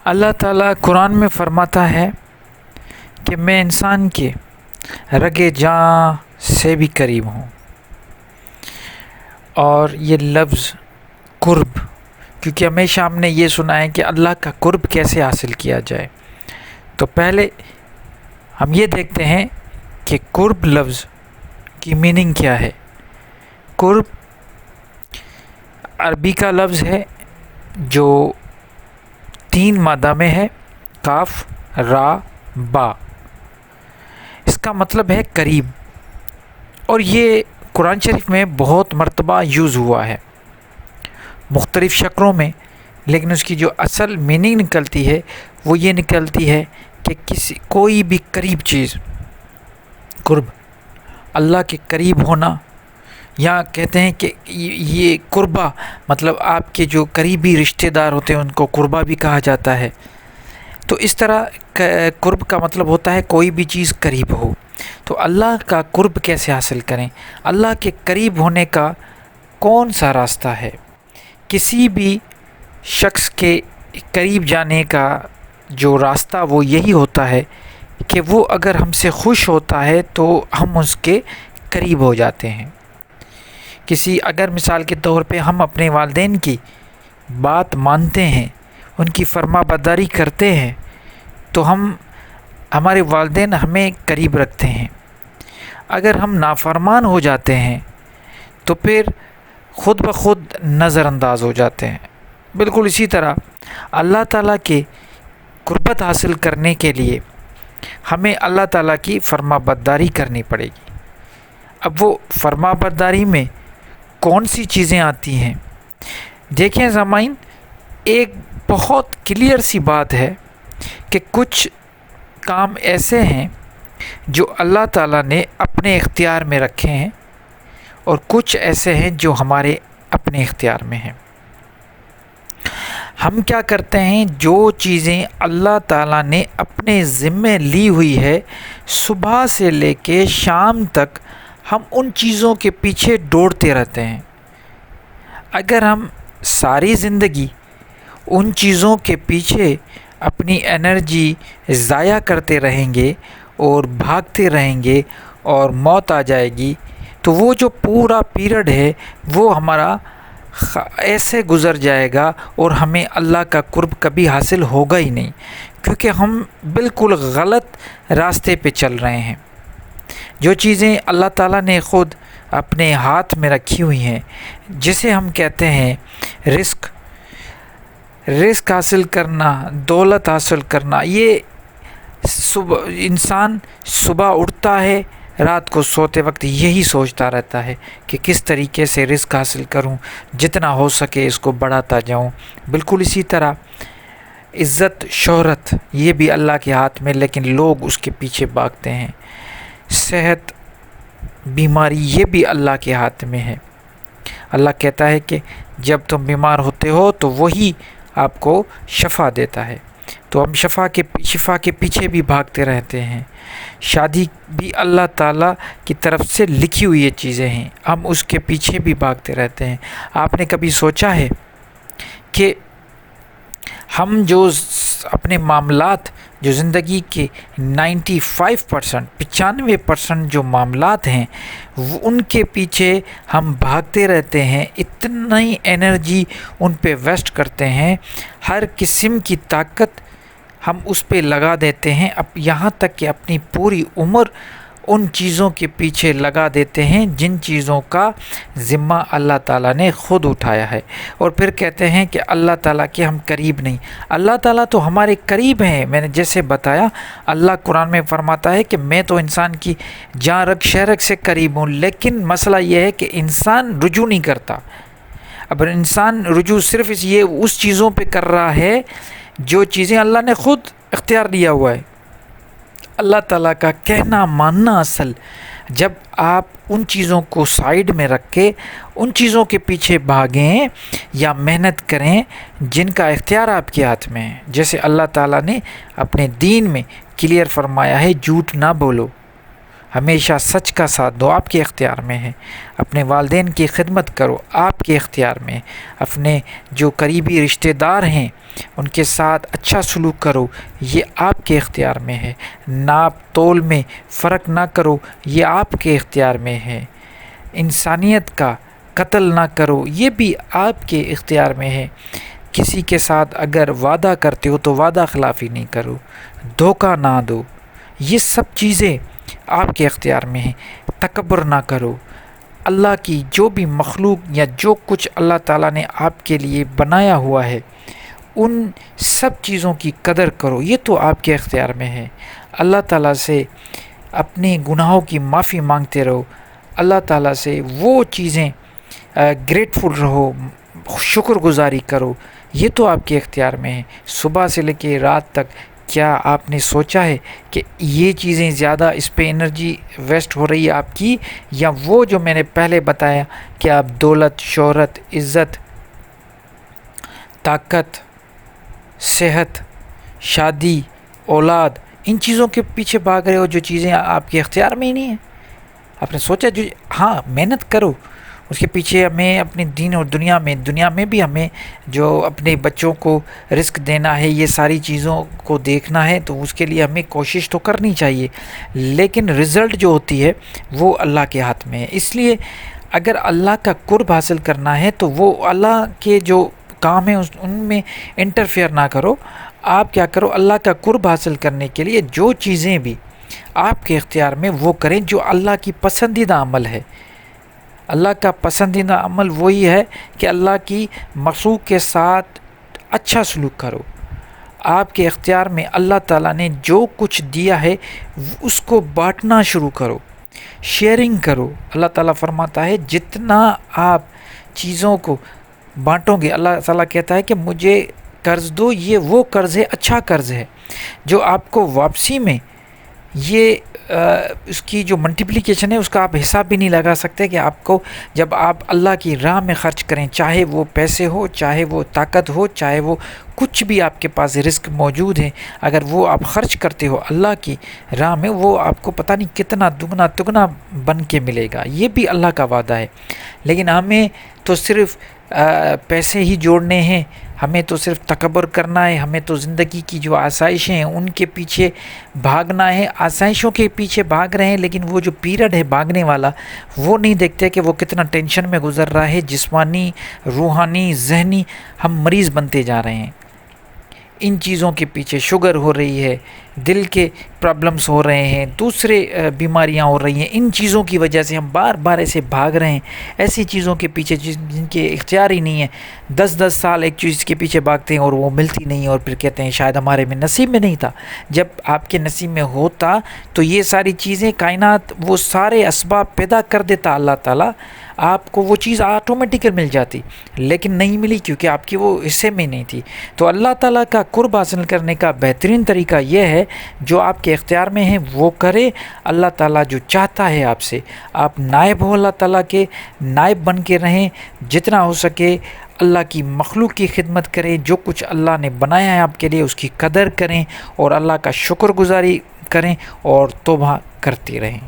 اللہ تعالیٰ قرآن میں فرماتا ہے کہ میں انسان کے رگے جاں سے بھی قریب ہوں. اور یہ لفظ قرب، کیونکہ ہمیشہ ہم نے یہ سنا ہے کہ اللہ کا قرب کیسے حاصل کیا جائے، تو پہلے ہم یہ دیکھتے ہیں کہ قرب لفظ کی میننگ کیا ہے. قرب عربی کا لفظ ہے جو 3 مادہ میں ہے، کاف را با. اس کا مطلب ہے قریب، اور یہ قرآن شریف میں بہت مرتبہ یوز ہوا ہے مختلف شکلوں میں، لیکن اس کی جو اصل میننگ نکلتی ہے وہ یہ نکلتی ہے کہ کوئی بھی قریب چیز، قرب، اللہ کے قریب ہونا، یا کہتے ہیں کہ یہ قربہ مطلب آپ کے جو قریبی رشتہ دار ہوتے ہیں ان کو قربہ بھی کہا جاتا ہے. تو اس طرح قرب کا مطلب ہوتا ہے کوئی بھی چیز قریب ہو. تو اللہ کا قرب کیسے حاصل کریں؟ اللہ کے قریب ہونے کا کون سا راستہ ہے؟ کسی بھی شخص کے قریب جانے کا جو راستہ وہ یہی ہوتا ہے کہ وہ اگر ہم سے خوش ہوتا ہے تو ہم اس کے قریب ہو جاتے ہیں. اگر مثال کے طور پہ ہم اپنے والدین کی بات مانتے ہیں، ان کی فرما برداری کرتے ہیں، تو ہمارے والدین ہمیں قریب رکھتے ہیں. اگر ہم نافرمان ہو جاتے ہیں تو پھر خود بخود نظر انداز ہو جاتے ہیں. بالکل اسی طرح اللہ تعالیٰ کے قربت حاصل کرنے کے لیے ہمیں اللہ تعالیٰ کی فرما برداری کرنی پڑے گی. اب وہ فرما برداری میں کون سی چیزیں آتی ہیں؟ دیکھیں سامعین، ایک بہت کلیئر سی بات ہے کہ کچھ کام ایسے ہیں جو اللہ تعالیٰ نے اپنے اختیار میں رکھے ہیں، اور کچھ ایسے ہیں جو ہمارے اپنے اختیار میں ہیں. ہم کیا کرتے ہیں؟ جو چیزیں اللہ تعالیٰ نے اپنے ذمے لی ہوئی ہے، صبح سے لے کے شام تک ہم ان چیزوں کے پیچھے دوڑتے رہتے ہیں. اگر ہم ساری زندگی ان چیزوں کے پیچھے اپنی انرجی ضائع کرتے رہیں گے اور بھاگتے رہیں گے اور موت آ جائے گی، تو وہ جو پورا پیریڈ ہے وہ ہمارا ایسے گزر جائے گا اور ہمیں اللہ کا قرب کبھی حاصل ہوگا ہی نہیں، کیونکہ ہم بالکل غلط راستے پہ چل رہے ہیں. جو چیزیں اللہ تعالیٰ نے خود اپنے ہاتھ میں رکھی ہوئی ہیں، جسے ہم کہتے ہیں رزق حاصل کرنا، دولت حاصل کرنا، یہ انسان صبح اٹھتا ہے، رات کو سوتے وقت یہی سوچتا رہتا ہے کہ کس طریقے سے رزق حاصل کروں، جتنا ہو سکے اس کو بڑھاتا جاؤں. بالکل اسی طرح عزت، شہرت، یہ بھی اللہ کے ہاتھ میں، لیکن لوگ اس کے پیچھے بھاگتے ہیں. صحت، بیماری، یہ بھی اللہ کے ہاتھ میں ہے. اللہ کہتا ہے کہ جب تم بیمار ہوتے ہو تو وہی آپ کو شفا دیتا ہے، تو ہم شفا کے پیچھے بھی بھاگتے رہتے ہیں. شادی بھی اللہ تعالیٰ کی طرف سے لکھی ہوئی یہ چیزیں ہیں، ہم اس کے پیچھے بھی بھاگتے رہتے ہیں. آپ نے کبھی سوچا ہے کہ ہم جو اپنے معاملات، جو زندگی کے 95% جو معاملات ہیں، ان کے پیچھے ہم بھاگتے رہتے ہیں، اتنی انرجی ان پہ ویسٹ کرتے ہیں، ہر قسم کی طاقت ہم اس پہ لگا دیتے ہیں، یہاں تک کہ اپنی پوری عمر ان چیزوں کے پیچھے لگا دیتے ہیں جن چیزوں کا ذمہ اللہ تعالیٰ نے خود اٹھایا ہے، اور پھر کہتے ہیں کہ اللہ تعالیٰ کے ہم قریب نہیں. اللہ تعالیٰ تو ہمارے قریب ہیں. میں نے جیسے بتایا، اللہ قرآن میں فرماتا ہے کہ میں تو انسان کی جاں رگ شہرگ سے قریب ہوں، لیکن مسئلہ یہ ہے کہ انسان رجوع نہیں کرتا. اب انسان رجوع صرف اس چیزوں پہ کر رہا ہے جو چیزیں اللہ نے خود اختیار دیا ہوا ہے. اللہ تعالیٰ کا کہنا ماننا اصل. جب آپ ان چیزوں کو سائیڈ میں رکھ کے ان چیزوں کے پیچھے بھاگیں یا محنت کریں جن کا اختیار آپ کے ہاتھ میں ہے، جیسے اللہ تعالیٰ نے اپنے دین میں کلیئر فرمایا ہے، جھوٹ نہ بولو، ہمیشہ سچ کا ساتھ دو، آپ کے اختیار میں ہے. اپنے والدین کی خدمت کرو، آپ کے اختیار میں. اپنے جو قریبی رشتہ دار ہیں ان کے ساتھ اچھا سلوک کرو، یہ آپ کے اختیار میں ہے۔ ناپ تول میں فرق نہ کرو، یہ آپ کے اختیار میں ہے۔ انسانیت کا قتل نہ کرو، یہ بھی آپ کے اختیار میں ہے۔ کسی کے ساتھ اگر وعدہ کرتے ہو تو وعدہ خلافی نہیں کرو، دھوکہ نہ دو، یہ سب چیزیں آپ کے اختیار میں ہیں۔ تکبر نہ کرو، اللہ کی جو بھی مخلوق یا جو کچھ اللہ تعالیٰ نے آپ کے لیے بنایا ہوا ہے ان سب چیزوں کی قدر کرو، یہ تو آپ کے اختیار میں ہے۔ اللہ تعالیٰ سے اپنے گناہوں کی معافی مانگتے رہو، اللہ تعالیٰ سے وہ چیزیں گریٹفل رہو، شکر گزاری کرو، یہ تو آپ کے اختیار میں ہے۔ صبح سے لے کے رات تک کیا آپ نے سوچا ہے کہ یہ چیزیں زیادہ اس پہ انرجی ویسٹ ہو رہی ہے آپ کی، یا وہ جو میں نے پہلے بتایا کہ آپ دولت، شہرت، عزت، طاقت، صحت، شادی، اولاد، ان چیزوں کے پیچھے بھاگ رہے ہو جو چیزیں آپ کے اختیار میں ہی نہیں ہیں؟ آپ نے سوچا جو ہاں محنت کرو اس کے پیچھے، ہمیں اپنے دین اور دنیا میں بھی ہمیں جو اپنے بچوں کو رزق دینا ہے، یہ ساری چیزوں کو دیکھنا ہے، تو اس کے لیے ہمیں کوشش تو کرنی چاہیے، لیکن رزلٹ جو ہوتی ہے وہ اللہ کے ہاتھ میں ہے۔ اس لیے اگر اللہ کا قرب حاصل کرنا ہے تو وہ اللہ کے جو کام ہیں ان میں انٹرفیئر نہ کرو۔ آپ کیا کرو، اللہ کا قرب حاصل کرنے کے لیے جو چیزیں بھی آپ کے اختیار میں وہ کریں جو اللہ کی پسندیدہ عمل ہے۔ اللہ کا پسندیدہ عمل وہی ہے کہ اللہ کی مخلوق کے ساتھ اچھا سلوک کرو۔ آپ کے اختیار میں اللہ تعالیٰ نے جو کچھ دیا ہے اس کو بانٹنا شروع کرو، شیئرنگ کرو۔ اللہ تعالیٰ فرماتا ہے جتنا آپ چیزوں کو بانٹو گے، اللہ تعالیٰ کہتا ہے کہ مجھے قرض دو، یہ وہ قرض ہے، اچھا قرض ہے جو آپ کو واپسی میں یہ اس کی جو ملٹیپلیکیشن ہے اس کا آپ حساب بھی نہیں لگا سکتے کہ آپ کو جب آپ اللہ کی راہ میں خرچ کریں، چاہے وہ پیسے ہو، چاہے وہ طاقت ہو، چاہے وہ کچھ بھی آپ کے پاس رزق موجود ہے، اگر وہ آپ خرچ کرتے ہو اللہ کی راہ میں، وہ آپ کو پتہ نہیں کتنا دگنا تگنا بن کے ملے گا۔ یہ بھی اللہ کا وعدہ ہے، لیکن ہمیں تو صرف پیسے ہی جوڑنے ہیں، ہمیں تو صرف تکبر کرنا ہے، ہمیں تو زندگی کی جو آسائشیں ہیں ان کے پیچھے بھاگنا ہے۔ آسائشوں کے پیچھے بھاگ رہے ہیں، لیکن وہ جو پیریڈ ہے بھاگنے والا وہ نہیں دیکھتے کہ وہ کتنا ٹینشن میں گزر رہا ہے، جسمانی، روحانی، ذہنی ہم مریض بنتے جا رہے ہیں۔ ان چیزوں کے پیچھے شوگر ہو رہی ہے، دل کے پرابلمس ہو رہے ہیں، دوسرے بیماریاں ہو رہی ہیں، ان چیزوں کی وجہ سے ہم بار بار ایسے بھاگ رہے ہیں، ایسی چیزوں کے پیچھے جن کے اختیار ہی نہیں ہے۔ 10 سال ایک چیز کے پیچھے بھاگتے ہیں اور وہ ملتی نہیں، اور پھر کہتے ہیں شاید ہمارے میں نصیب میں نہیں تھا۔ جب آپ کے نصیب میں ہوتا تو یہ ساری چیزیں، کائنات، وہ سارے اسباب پیدا کر دیتا اللہ تعالیٰ، آپ کو وہ چیز آٹومیٹیکل مل جاتی، لیکن نہیں ملی کیونکہ آپ کی وہ حصے میں نہیں تھی۔ تو اللہ تعالیٰ کا قرب حاصل کرنے کا بہترین طریقہ یہ ہے جو آپ کے اختیار میں ہے وہ کرے۔ اللہ تعالیٰ جو چاہتا ہے آپ سے، آپ نائب ہو، اللہ تعالیٰ کے نائب بن کے رہیں، جتنا ہو سکے اللہ کی مخلوق کی خدمت کریں، جو کچھ اللہ نے بنایا ہے آپ کے لیے اس کی قدر کریں، اور اللہ کا شکر گزاری کریں اور توبہ کرتے رہیں۔